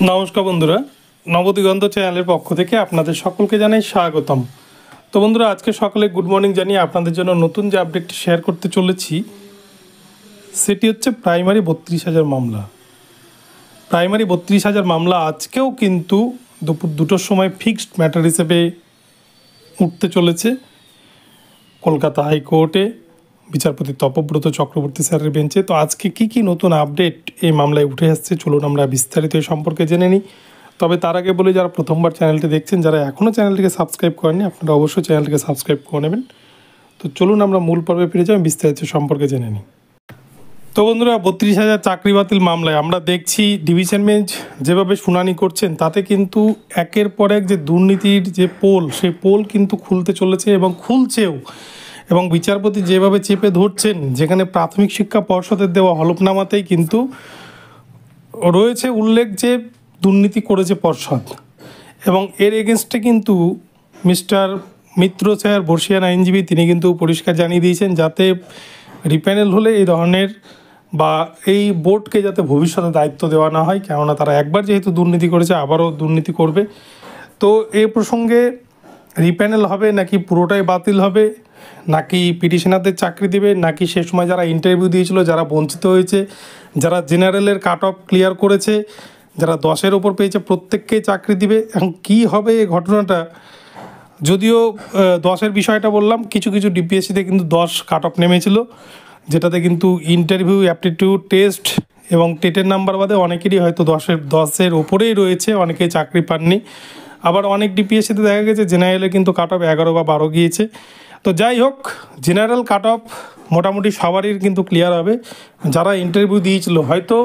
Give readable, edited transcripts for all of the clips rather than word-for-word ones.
নমস্কার বন্ধুরা, নবদিগন্ত চ্যানেলের পক্ষ থেকে আপনাদের সকলকে জানাই স্বাগতম। তো বন্ধুরা, আজকে সকালে গুড মর্নিং জানিয়ে আপনাদের জন্য নতুন যে আপডেটটি শেয়ার করতে চলেছি সেটি হচ্ছে প্রাইমারি 32,000 মামলা। প্রাইমারি 32,000 মামলা আজকেও কিন্তু দুপুর 2টোর সময় ফিক্সড ম্যাটার হিসেবে উঠতে চলেছে কলকাতা হাইকোর্টে বিচারপতি তপব্রত চক্রবর্তী স্যারের বেঞ্চে। তো আজকে কি নতুন আপডেট এই মামলায় উঠে আসছে, চলুন আমরা বিস্তারিত এই সম্পর্কে জেনে নিই। তবে তার আগে বলে, যারা প্রথমবার চ্যানেলটি দেখছেন, যারা এখনও চ্যানেলটিকে সাবস্ক্রাইব করেননি, আপনারা অবশ্যই চ্যানেলটিকে সাবস্ক্রাইব করে নেবেন। তো চলুন আমরা মূল পর্বে ফিরে যাই, বিস্তারিত সম্পর্কে জেনে নিই। তো বন্ধুরা, 32,000 চাকরি বাতিল মামলায় আমরা দেখছি ডিভিশন বেঞ্চ যেভাবে শুনানি করছেন, তাতে কিন্তু একের পর এক যে দুর্নীতির যে পোল, সেই পোল কিন্তু খুলতে চলেছে এবং খুলছেও। এবং বিচারপতি যেভাবে চেপে ধরছেন, যেখানে প্রাথমিক শিক্ষা পর্ষদের দেওয়া হলফনামাতেই কিন্তু রয়েছে উল্লেখ যে দুর্নীতি করেছে পর্ষদ, এবং এর এগেনস্টে কিন্তু মিস্টার মিত্র স্যার বর্ষিয়ান আইনজীবী তিনি কিন্তু পরিষ্কার জানিয়ে দিয়েছেন যাতে রিপ্যানেল হলে এই ধরনের বা এই বোর্ডকে যাতে ভবিষ্যতে দায়িত্ব দেওয়া না হয়, কেননা তারা একবার যেহেতু দুর্নীতি করেছে আবারও দুর্নীতি করবে। তো এই প্রসঙ্গে রিপ্যানেল হবে নাকি পুরোটাই বাতিল হবে, নাকি পিটিশনারদের চাকরি দেবে, নাকি সে সময় যারা ইন্টারভিউ দিয়েছিল, যারা বঞ্চিত হয়েছে, যারা জেনারেলের কাট অফ ক্লিয়ার করেছে, যারা 10-এর ওপর পেয়েছে প্রত্যেককেই চাকরি দিবে। এখন কী হবে এই ঘটনাটা, যদিও 10-এর বিষয়টা বললাম, কিছু কিছু ডিপিএসসিতে কিন্তু 10 কাট অফ নেমেছিল, যেটাতে কিন্তু ইন্টারভিউ, অ্যাপটিটিউড টেস্ট এবং টেটের নাম্বার বাদে অনেকেরই হয়তো 10-এর ওপরেই রয়েছে, অনেকেই চাকরি পাননি। আবার অনেক ডিপিএসসিতে দেখা গেছে জেনারেলে কিন্তু কাট অফ 11 বা 12 গিয়েছে। তো যাই হোক, জেনারেল কাট অফ মোটামুটি সবারই কিন্তু ক্লিয়ার হবে। যারা ইন্টারভিউ দিয়েছিল হয়তো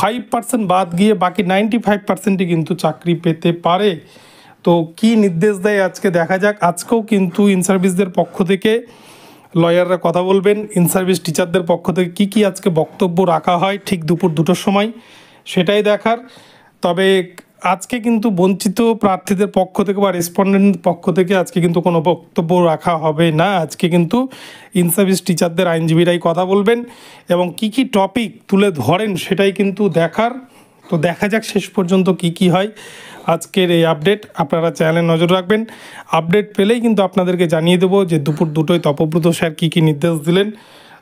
5% বাদ গিয়ে বাকি 95%ই কিন্তু চাকরি পেতে পারে। তো কি নির্দেশ দেয় আজকে দেখা যাক। আজকেও কিন্তু ইন সার্ভিসদের পক্ষ থেকে লয়াররা কথা বলবেন, ইন সার্ভিস টিচারদের পক্ষ থেকে কি আজকে বক্তব্য রাখা হয় ঠিক দুপুর 2টোর সময়, সেটাই দেখার। তবে আজকে কিন্তু বঞ্চিত প্রার্থীদের পক্ষ থেকে বা রেসপন্ডেন্ট পক্ষ থেকে আজকে কিন্তু কোনো বক্তব্য রাখা হবে না। আজকে কিন্তু ইন সার্ভিস টিচারদের আইনজীবীরাই কথা বলবেন এবং কি টপিক তুলে ধরেন সেটাই কিন্তু দেখার। তো দেখা যাক শেষ পর্যন্ত কি হয় আজকের এই আপডেট। আপনারা চ্যানেলে নজর রাখবেন, আপডেট পেলেই কিন্তু আপনাদেরকে জানিয়ে দেবো যে দুপুর 2টোয় তপব্রত স্যার কী নির্দেশ দিলেন।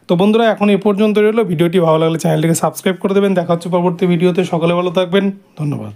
তো বন্ধুরা, এখন এই পর্যন্ত রইল। ভিডিওটি ভালো লাগলে চ্যানেলটিকে সাবস্ক্রাইব করে দেবেন। দেখা হচ্ছে পরবর্তী ভিডিওতে। সকলে ভালো থাকবেন, ধন্যবাদ।